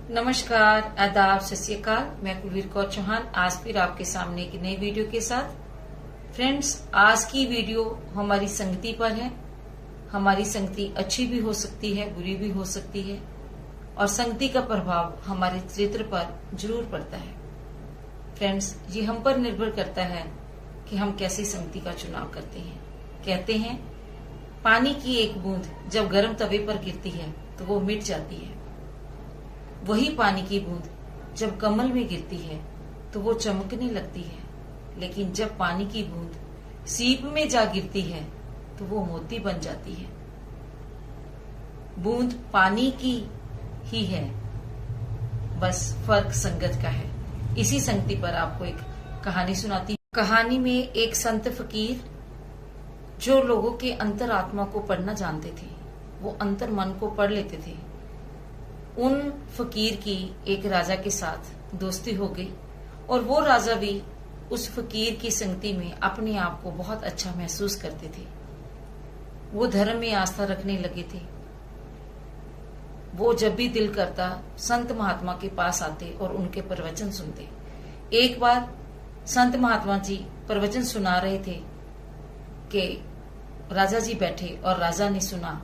नमस्कार, आदाब, सत श्री अकाल। मैं कुलवीर कौर चौहान आज फिर आपके सामने एक नई वीडियो के साथ। फ्रेंड्स, आज की वीडियो हमारी संगति पर है। हमारी संगति अच्छी भी हो सकती है, बुरी भी हो सकती है और संगति का प्रभाव हमारे चरित्र पर जरूर पड़ता है। फ्रेंड्स, ये हम पर निर्भर करता है कि हम कैसी संगति का चुनाव करते हैं। कहते हैं पानी की एक बूंद जब गर्म तवे पर गिरती है तो वो मिट जाती है, वही पानी की बूंद जब कमल में गिरती है तो वो चमकने लगती है, लेकिन जब पानी की बूंद सीप में जा गिरती है तो वो मोती बन जाती है। बूंद पानी की ही है, बस फर्क संगत का है। इसी संगति पर आपको एक कहानी सुनाती। कहानी में एक संत फकीर जो लोगों के अंतर आत्मा को पढ़ना जानते थे, वो अंतर मन को पढ़ लेते थे। उन फकीर की एक राजा के साथ दोस्ती हो गई और वो राजा भी उस फकीर की संगति में अपने आप को बहुत अच्छा महसूस करते थे। वो धर्म में आस्था रखने लगे थे। वो जब भी दिल करता संत महात्मा के पास आते और उनके प्रवचन सुनते। एक बार संत महात्मा जी प्रवचन सुना रहे थे कि राजा जी बैठे और राजा ने सुना।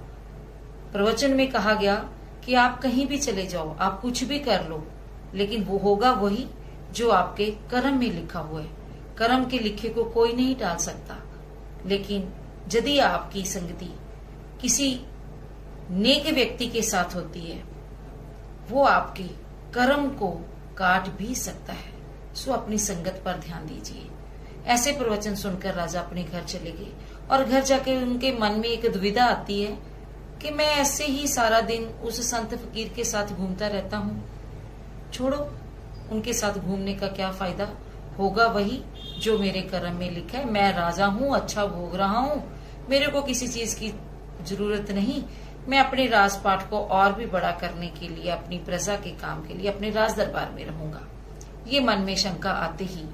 प्रवचन में कहा गया कि आप कहीं भी चले जाओ, आप कुछ भी कर लो, लेकिन वो होगा वही जो आपके कर्म में लिखा हुआ है। कर्म के लिखे को कोई नहीं टाल सकता, लेकिन यदि आपकी संगति किसी नेक व्यक्ति के साथ होती है, वो आपके कर्म को काट भी सकता है। सो अपनी संगत पर ध्यान दीजिए। ऐसे प्रवचन सुनकर राजा अपने घर चले गए और घर जाके उनके मन में एक दुविधा आती है कि मैं ऐसे ही सारा दिन उस संत फकीर के साथ घूमता रहता हूँ। छोड़ो, उनके साथ घूमने का क्या फायदा, होगा वही जो मेरे कर्म में लिखा है। मैं राजा हूँ, अच्छा भोग रहा हूँ, मेरे को किसी चीज की जरूरत नहीं। मैं अपने राजपाट को और भी बड़ा करने के लिए, अपनी प्रजा के काम के लिए अपने राज दरबार में रहूंगा। ये मन में शंका आते ही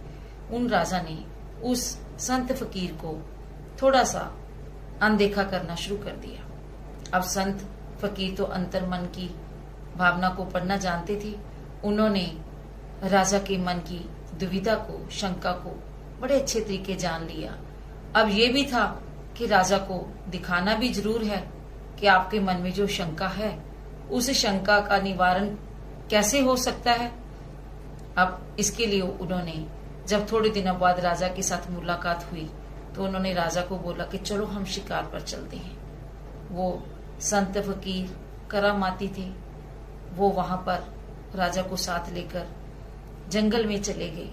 उन राजा ने उस संत फकीर को थोड़ा सा अनदेखा करना शुरू कर दिया। अब संत फकीर तो अंतर मन की भावना को पढ़ना जानते थे। उन्होंने राजा के मन की दुविधा को, शंका को बड़े अच्छे तरीके जान लिया। अब ये भी था कि राजा को दिखाना भी जरूर है कि आपके मन में जो शंका है, उस शंका का निवारण कैसे हो सकता है। अब इसके लिए उन्होंने जब थोड़े दिनों बाद राजा के साथ मुलाकात हुई तो उन्होंने राजा को बोला कि चलो हम शिकार पर चलते हैं। वो संत फकीर करामाती थे। वो वहां पर राजा को साथ लेकर जंगल में चले गए।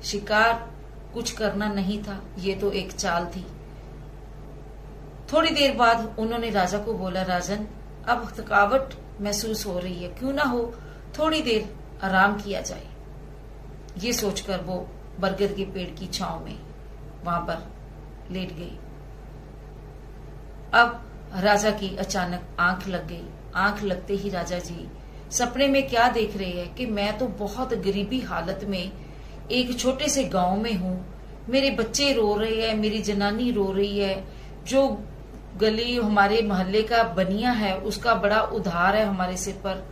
शिकार कुछ करना नहीं था, ये तो एक चाल थी। थोड़ी देर बाद उन्होंने राजा को बोला, राजन अब थकावट महसूस हो रही है, क्यों ना हो थोड़ी देर आराम किया जाए। ये सोचकर वो बरगद के पेड़ की छांव में वहां पर लेट गए। अब राजा की अचानक आंख लग गई। आंख लगते ही राजा जी सपने में क्या देख रहे हैं कि मैं तो बहुत गरीबी हालत में एक छोटे से गांव में हूँ। मेरे बच्चे रो रहे हैं, मेरी जनानी रो रही है, जो गली हमारे मोहल्ले का बनिया है उसका बड़ा उधार है हमारे सिर पर,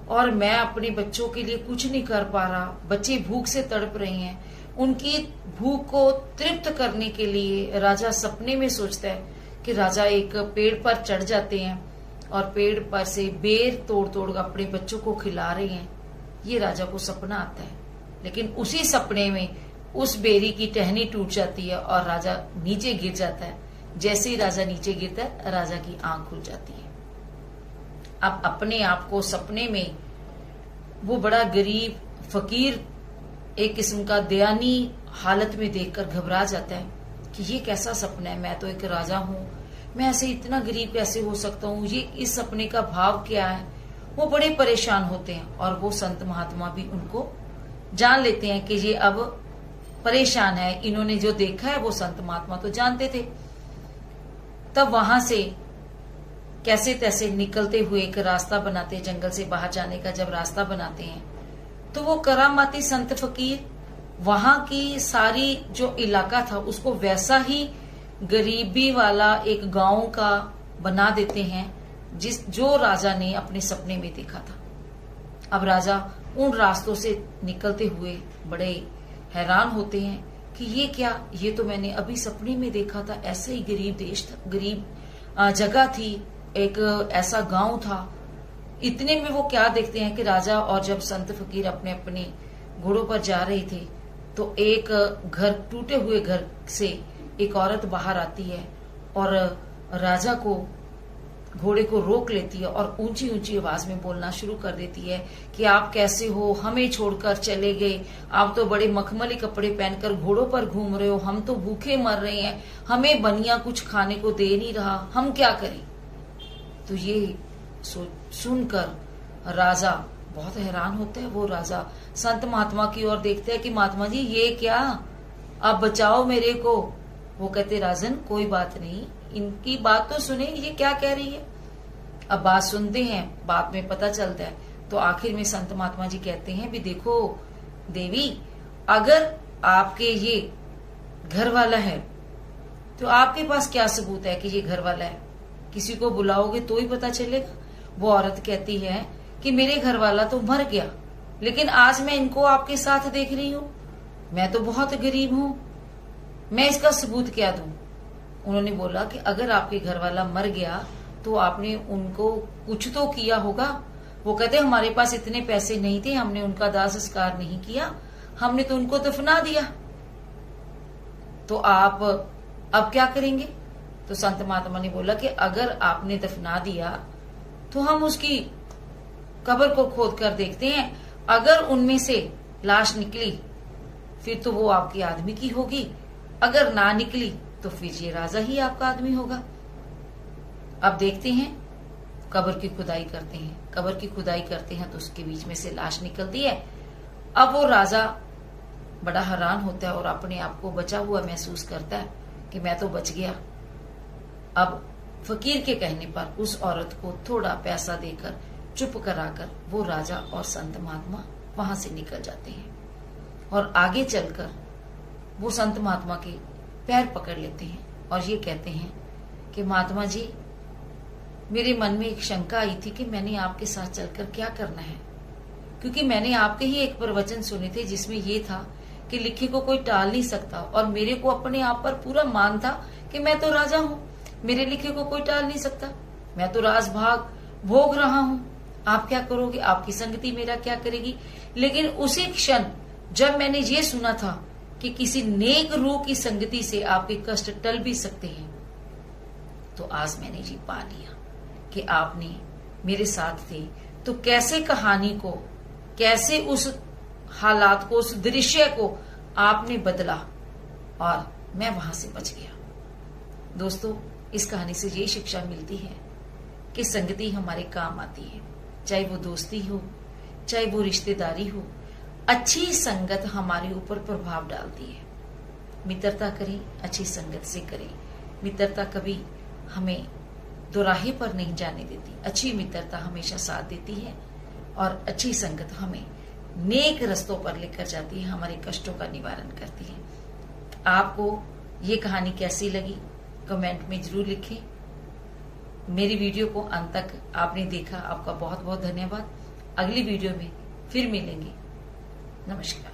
और मैं अपने बच्चों के लिए कुछ नहीं कर पा रहा। बच्चे भूख से तड़प रहे हैं। उनकी भूख को तृप्त करने के लिए राजा सपने में सोचता है कि राजा एक पेड़ पर चढ़ जाते हैं और पेड़ पर से बेर तोड़ तोड़ अपने बच्चों को खिला रहे हैं। ये राजा को सपना आता है, लेकिन उसी सपने में उस बेरी की टहनी टूट जाती है और राजा नीचे गिर जाता है। जैसे ही राजा नीचे गिरता है, राजा की आंख खुल जाती है। अब अपने आप को सपने में वो बड़ा गरीब फकीर एक किस्म का दयानी हालत में देखकर घबरा जाता है कि ये कैसा सपना है, मैं तो एक राजा हूँ, मैं ऐसे इतना गरीब कैसे हो सकता हूँ, ये इस सपने का भाव क्या है। वो बड़े परेशान होते हैं और वो संत महात्मा भी उनको जान लेते हैं कि ये अब परेशान है। इन्होंने जो देखा है वो संत महात्मा तो जानते थे। तब वहां से कैसे तैसे निकलते हुए एक रास्ता बनाते, जंगल से बाहर जाने का जब रास्ता बनाते हैं तो वो करामाती संत फकीर वहां की सारी जो इलाका था उसको वैसा ही गरीबी वाला एक गांव का बना देते हैं जो राजा ने अपने सपने में देखा था। अब राजा उन रास्तों से निकलते हुए बड़े हैरान होते हैं कि ये क्या, ये तो मैंने अभी सपने में देखा था, ऐसे ही गरीब देश था, गरीब जगह थी, एक ऐसा गांव था। इतने में वो क्या देखते हैं कि राजा और जब संत फकीर अपने अपने घोड़ों पर जा रहे थे तो एक घर, टूटे हुए घर से एक औरत बाहर आती है और राजा को, घोड़े को रोक लेती है और ऊंची ऊंची आवाज में बोलना शुरू कर देती है कि आप कैसे हो, हमें छोड़कर चले गए, आप तो बड़े मखमली कपड़े पहनकर घोड़ों पर घूम रहे हो, हम तो भूखे मर रहे हैं, हमें बनिया कुछ खाने को दे नहीं रहा, हम क्या करें। तो ये सुनकर राजा बहुत हैरान होता है। वो राजा संत महात्मा की ओर देखते हैं कि महात्मा जी ये क्या, आप बचाओ मेरे को। वो कहते राजन कोई बात नहीं, इनकी बात तो सुने, ये क्या कह रही है। अब बात सुनते हैं, बाद में पता चलता है। तो आखिर में संत महात्मा जी कहते हैं भी देखो देवी, अगर आपके ये घर वाला है तो आपके पास क्या सबूत है कि ये घर वाला है, किसी को बुलाओगे तो ही पता चलेगा। वो औरत कहती है कि मेरे घर वाला तो मर गया, लेकिन आज मैं इनको आपके साथ देख रही हूँ, मैं तो बहुत गरीब हूँ, मैं इसका सबूत क्या दूं। उन्होंने बोला कि अगर आपके घर वाला मर गया तो आपने उनको कुछ तो किया होगा। वो कहते हमारे पास इतने पैसे नहीं थे, हमने उनका दाह संस्कार नहीं किया, हमने तो उनको दफना दिया, तो आप अब क्या करेंगे। तो संत महात्मा ने बोला कि अगर आपने दफना दिया तो हम उसकी कब्र को खोद कर देखते हैं, अगर उनमें से लाश निकली फिर तो वो आपके आदमी की होगी, अगर ना निकली तो फिर ये राजा ही आपका आदमी होगा। अब देखते हैं, कब्र की खुदाई करते हैं, कब्र की खुदाई करते हैं तो उसके बीच में से लाश निकलती है। अब वो राजा बड़ा हैरान होता है और अपने आप को बचा हुआ महसूस करता है कि मैं तो बच गया। अब फकीर के कहने पर उस औरत को थोड़ा पैसा देकर चुप कराकर वो राजा और संत महात्मा वहां से निकल जाते हैं और आगे चलकर वो संत महात्मा के पैर पकड़ लेते हैं और ये कहते हैं कि महात्मा जी, मेरे मन में एक शंका आई थी कि मैंने आपके साथ चलकर क्या करना है, क्योंकि मैंने आपके ही एक प्रवचन सुने थे जिसमें ये था कि लिखे को कोई टाल नहीं सकता, और मेरे को अपने आप पर पूरा मान था कि मैं तो राजा हूँ, मेरे लिखे को कोई टाल नहीं सकता, मैं तो राजभाग भोग रहा हूँ, आप क्या करोगे, आपकी संगति मेरा क्या करेगी। लेकिन उसी क्षण जब मैंने ये सुना था कि किसी नेक रूह की संगति से आपके कष्ट टल भी सकते हैं, तो आज मैंने ये पा लिया कि आपने मेरे साथ थे, तो कैसे कहानी को, कैसे उस हालात को, उस दृश्य को आपने बदला और मैं वहां से बच गया। दोस्तों, इस कहानी से ये शिक्षा मिलती है कि संगति हमारे काम आती है, चाहे वो दोस्ती हो, चाहे वो रिश्तेदारी हो। अच्छी संगत हमारे ऊपर प्रभाव डालती है। मित्रता करें, अच्छी संगत से करें। मित्रता कभी हमें दोराहे पर नहीं जाने देती, अच्छी मित्रता हमेशा साथ देती है और अच्छी संगत हमें नेक रस्तों पर लेकर जाती है, हमारे कष्टों का निवारण करती है। आपको ये कहानी कैसी लगी कमेंट में जरूर लिखें। मेरी वीडियो को अंत तक आपने देखा, आपका बहुत बहुत धन्यवाद। अगली वीडियो में फिर मिलेंगे। नमस्कार।